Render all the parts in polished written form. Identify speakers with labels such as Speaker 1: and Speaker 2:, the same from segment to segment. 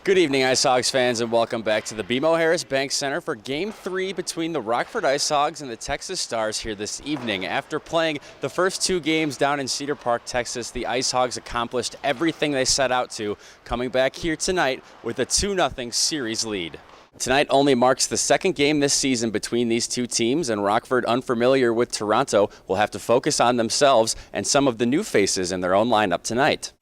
Speaker 1: Good evening, IceHogs fans, and welcome back to the BMO Harris Bank Center for Game 3 between the Rockford IceHogs and the Texas Stars here this evening. After playing the first two games down in Cedar Park, Texas, the IceHogs accomplished everything they set out to, coming back here tonight with a 2-0 series lead. Tonight only marks the second game this season between these two teams, and Rockford, unfamiliar with Toronto, will have to focus on themselves and some of the new faces in their own lineup tonight.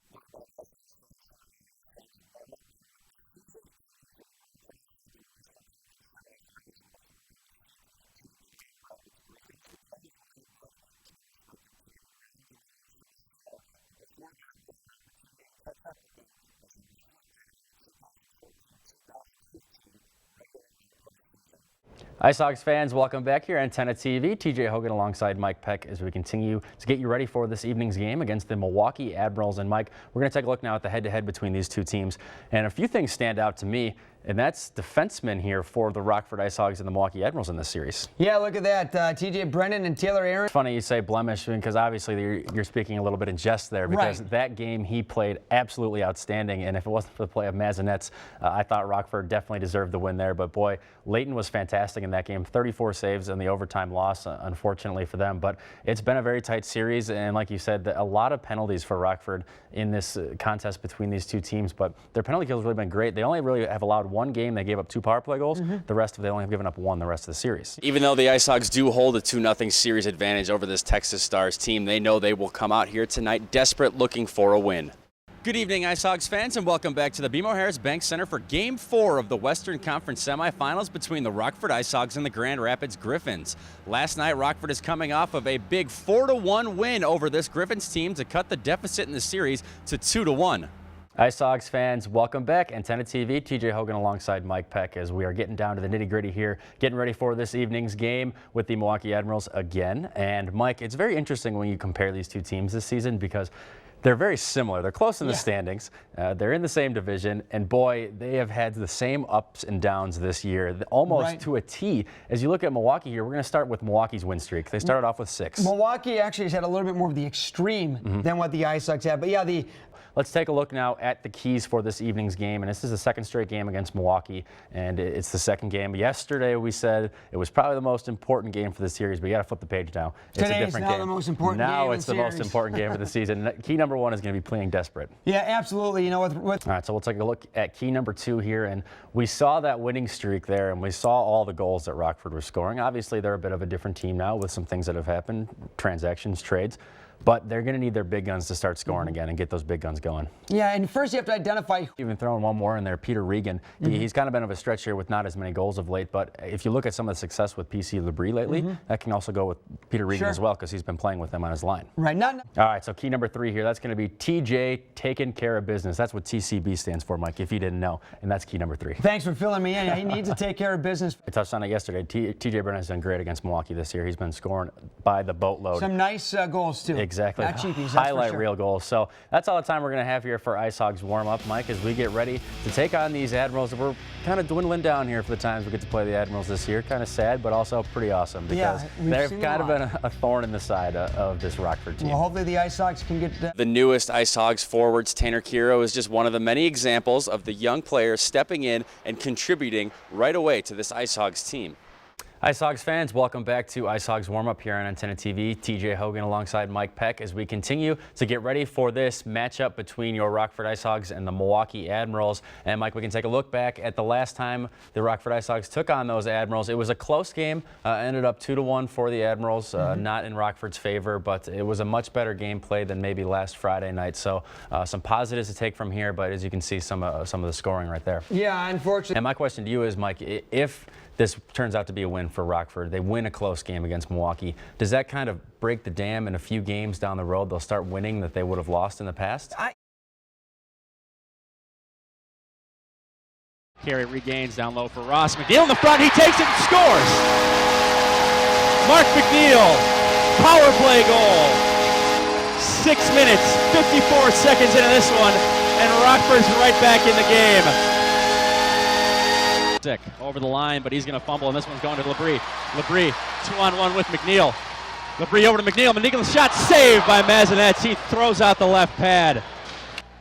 Speaker 1: IceHogs fans, welcome back here on Antenna TV. TJ Hogan alongside Mike Peck as we continue to get you ready for this evening's game against the Milwaukee Admirals. And Mike, we're going to take a look now at the head-to-head between these two teams. And a few things stand out to me, and that's defensemen here for the Rockford IceHogs and the Milwaukee Admirals in this series.
Speaker 2: Yeah, look at that. TJ Brennan and Taylor Aaron.
Speaker 1: Funny you say blemish, because obviously you're speaking a little bit in jest there, because that game he played absolutely outstanding. And if it wasn't for the play of Mazanets, I thought Rockford definitely deserved the win there. But boy, Leighton was fantastic in that game. 34 saves in the overtime loss, unfortunately for them. But it's been a very tight series, and like you said, a lot of penalties for Rockford in this contest between these two teams. But their penalty kills have really been great. They only really have allowed one game. They gave up 2 power play goals. The rest of they only have given up 1 the rest of the series. Even though the IceHogs do hold a 2-0 series advantage over this Texas Stars team, they know they will come out here tonight desperate, looking for a win. Good evening, IceHogs fans, and welcome back to the BMO Harris Bank Center for Game 4 of the Western Conference semifinals between the Rockford IceHogs and the Grand Rapids Griffins. Last night, Rockford is coming off of a big 4-1 win over this Griffins team to cut the deficit in the series to 2-1. IceHogs fans, welcome back. Antenna TV, TJ Hogan alongside Mike Peck as we are getting down to the nitty-gritty here, getting ready for this evening's game with the Milwaukee Admirals again. And Mike, it's very interesting when you compare these two teams this season because they're very similar. They're close in the standings. They're in the same division, and boy, they have had the same ups and downs this year, almost to a T. As you look at Milwaukee here, we're going to start with Milwaukee's win streak. They started off with 6.
Speaker 2: Milwaukee actually has had a little bit more of the extreme than what the IceHogs had, but yeah,
Speaker 1: Let's take a look now at the keys for this evening's game, and this is the second straight game against Milwaukee, and it's the second game. Yesterday we said it was probably the most important game for the series, but you got to flip the page now. It's a different game.
Speaker 2: The most important
Speaker 1: now
Speaker 2: game
Speaker 1: it's the most important game of the season. Key number 1 is going to be playing desperate.
Speaker 2: Yeah, absolutely. You know,
Speaker 1: all right, so we'll take a look at key number 2 here, and we saw that winning streak there, and we saw all the goals that Rockford was scoring. Obviously, they're a bit of a different team now with some things that have happened, transactions, trades. But they're going to need their big guns to start scoring again and get those big guns going.
Speaker 2: Yeah, and first you have to identify.
Speaker 1: Even throwing one more in there, Peter Regan. He's kind of been of a stretch here with not as many goals of late, but if you look at some of the success with PC Labrie lately, that can also go with Peter Regan as well because he's been playing with them on his line.
Speaker 2: Right.
Speaker 1: All right, so key number 3 here, that's going to be TJ taking care of business. That's what TCB stands for, Mike, if you didn't know, and that's key number 3.
Speaker 2: Thanks for filling me in. He needs to take care of business.
Speaker 1: I touched on it yesterday. TJ Brennan has done great against Milwaukee this year. He's been scoring by the boatload.
Speaker 2: Some nice goals, too.
Speaker 1: Exactly.
Speaker 2: Not cheapies.
Speaker 1: Highlight reel goals. So that's all the time we're going to have here for IceHogs warm-up, Mike, as we get ready to take on these Admirals. We're kind of dwindling down here for the times we get to play the Admirals this year. Kind of sad, but also pretty awesome because they've kind of been a thorn in the side of this Rockford team.
Speaker 2: Well, hopefully the IceHogs can get
Speaker 1: the newest IceHogs forwards, Tanner Kiro, is just one of the many examples of the young players stepping in and contributing right away to this IceHogs team. IceHogs fans, welcome back to IceHogs warm-up here on Antenna TV. TJ Hogan alongside Mike Peck as we continue to get ready for this matchup between your Rockford IceHogs and the Milwaukee Admirals. And Mike, we can take a look back at the last time the Rockford IceHogs took on those Admirals. It was a close game, ended up 2-1 for the Admirals, not in Rockford's favor, but it was a much better game played than maybe last Friday night. So some positives to take from here, but as you can see, some of the scoring right there.
Speaker 2: Yeah, unfortunately.
Speaker 1: And my question to you is, Mike, if this turns out to be a win for Rockford, they win a close game against Milwaukee, does that kind of break the dam in a few games down the road? They'll start winning that they would have lost in the past?
Speaker 3: Carey regains down low for Ross. McNeil in the front, he takes it and scores! Mark McNeil, power play goal. 6 minutes, 54 seconds into this one, and Rockford's right back in the game. Over the line, but he's going to fumble, and this one's going to Labrie. Labrie, 2-on-1 with McNeil. Labrie over to McNeil. McNeil's shot saved by Mazanets. He throws out the left pad.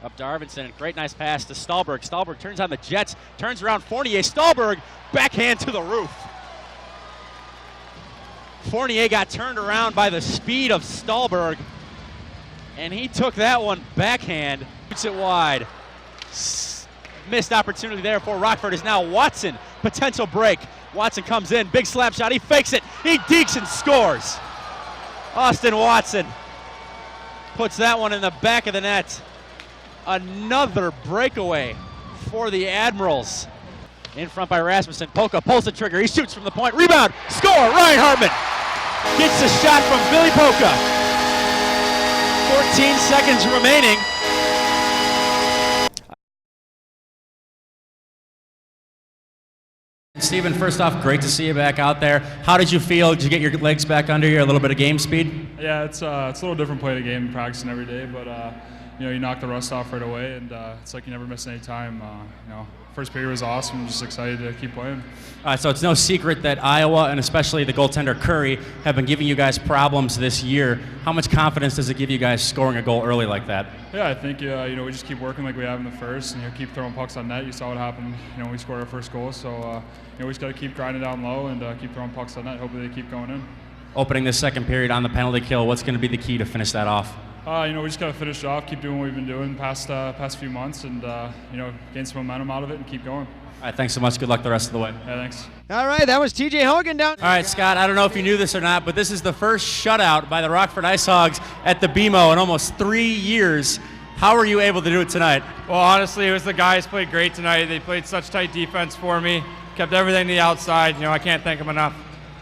Speaker 3: Up to Arvidsson, great nice pass to Stahlberg. Stahlberg turns on the Jets, turns around Fournier. Stahlberg, backhand to the roof. Fournier got turned around by the speed of Stahlberg, and he took that one backhand. Shoots it wide. Missed opportunity there for Rockford is now Watson. Potential break. Watson comes in, big slap shot, he fakes it, he dekes and scores. Austin Watson puts that one in the back of the net. Another breakaway for the Admirals. In front by Rasmussen. Polka pulls the trigger. He shoots from the point. Rebound. Score. Ryan Hartman gets the shot from Billy Polka. 14 seconds remaining.
Speaker 1: Steven, first off, great to see you back out there. How did you feel? Did you get your legs back under you? A little bit of game speed?
Speaker 4: Yeah, it's a little different play the game, practicing every day, but you knock the rust off right away, and it's like you never miss any time. First period was awesome. I'm just excited to keep playing.
Speaker 1: So it's no secret that Iowa, and especially the goaltender Curry, have been giving you guys problems this year. How much confidence does it give you guys scoring a goal early like that?
Speaker 4: Yeah, I think we just keep working like we have in the first, and keep throwing pucks on net. You saw what happened, when we scored our first goal. So we just got to keep grinding down low and keep throwing pucks on net. Hopefully they keep going in.
Speaker 1: Opening this second period on the penalty kill, what's going to be the key to finish that off?
Speaker 4: We just got to finish it off, keep doing what we've been doing the past few months, and gain some momentum out of it and keep going.
Speaker 1: All right, thanks so much. Good luck the rest of the way.
Speaker 4: Yeah, thanks.
Speaker 5: All right, that was TJ Hogan down.
Speaker 1: All right, Scott, I don't know if you knew this or not, but this is the first shutout by the Rockford IceHogs at the BMO in almost 3 years. How were you able to do it tonight?
Speaker 6: Well, honestly, it was the guys played great tonight. They played such tight defense for me, kept everything to the outside. I can't thank them enough.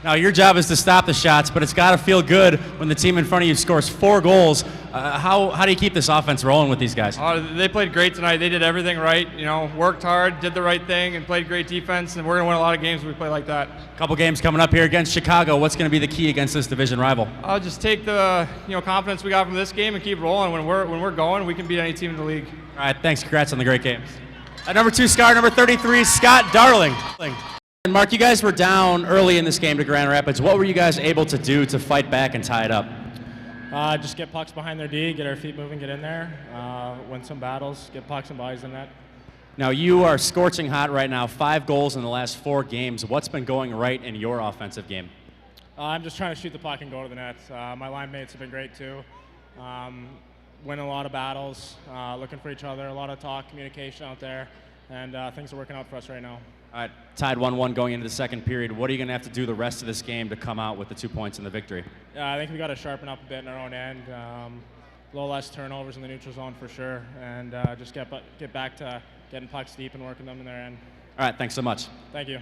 Speaker 1: Now, your job is to stop the shots, but it's got to feel good when the team in front of you scores 4 goals. How do you keep this offense rolling with these guys?
Speaker 6: They played great tonight. They did everything right. Worked hard, did the right thing, and played great defense. And we're going to win a lot of games when we play like that.
Speaker 1: A couple games coming up here against Chicago. What's going to be the key against this division rival?
Speaker 6: I'll just take the confidence we got from this game and keep rolling. When we're going, we can beat any team in the league.
Speaker 1: All right, thanks. Congrats on the great games. At number 2 scar, number 33, Scott Darling. And Mark, you guys were down early in this game to Grand Rapids. What were you guys able to do to fight back and tie it up?
Speaker 7: Just get pucks behind their D, get our feet moving, get in there, win some battles, get pucks and bodies in net.
Speaker 1: Now, you are scorching hot right now, 5 goals in the last 4 games. What's been going right in your offensive game?
Speaker 7: I'm just trying to shoot the puck and go to the net. My line mates have been great too. Winning a lot of battles, looking for each other, a lot of talk, communication out there, and things are working out for us right now.
Speaker 1: All right, tied 1-1 going into the second period. What are you going to have to do the rest of this game to come out with the 2 points in the victory?
Speaker 7: I think we got to sharpen up a bit in our own end. A little less turnovers in the neutral zone for sure, and just get back to getting pucks deep and working them in their end.
Speaker 1: All right, thanks so much.
Speaker 7: Thank you.